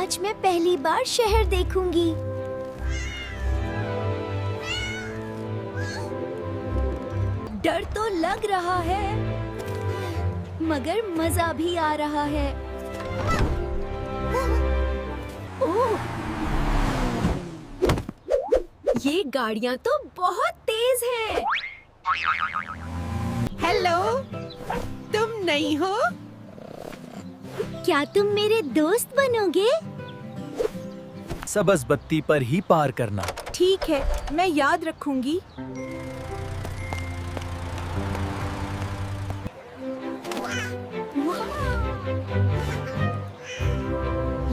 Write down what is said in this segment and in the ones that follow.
आज मैं पहली बार शहर देखूंगी। डर तो लग रहा है, मगर मजा भी आ रहा है। ओह, ये गाड़ियाँ तो बहुत तेज हैं। हेलो, तुम नई हो? क्या तुम मेरे दोस्त बनोगे? सबज बत्ती पर ही पार करना। ठीक है, मैं याद रखूंगी।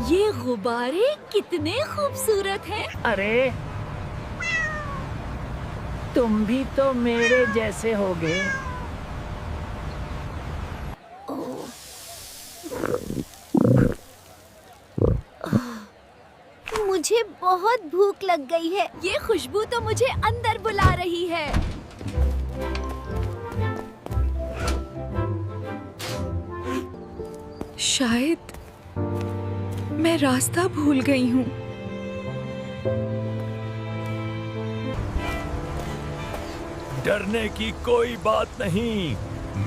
ये गुब्बारे कितने खूबसूरत हैं। अरे, तुम भी तो मेरे जैसे होगे। मुझे बहुत भूख लग गई है। ये खुशबू तो मुझे अंदर बुला रही है। शायद मैं रास्ता भूल गई हूँ। डरने की कोई बात नहीं,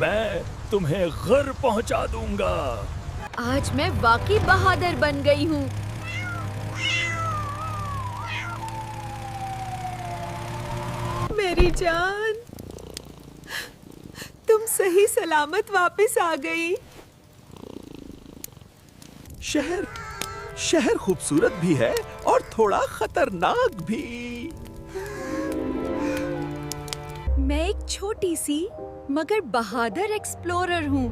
मैं तुम्हें घर पहुंचा दूंगा। आज मैं वाकई बहादुर बन गई हूँ। मेरी जान, तुम सही सलामत वापस आ गई। शहर खूबसूरत भी है और थोड़ा खतरनाक भी। मैं एक छोटी सी मगर बहादुर एक्सप्लोरर हूँ।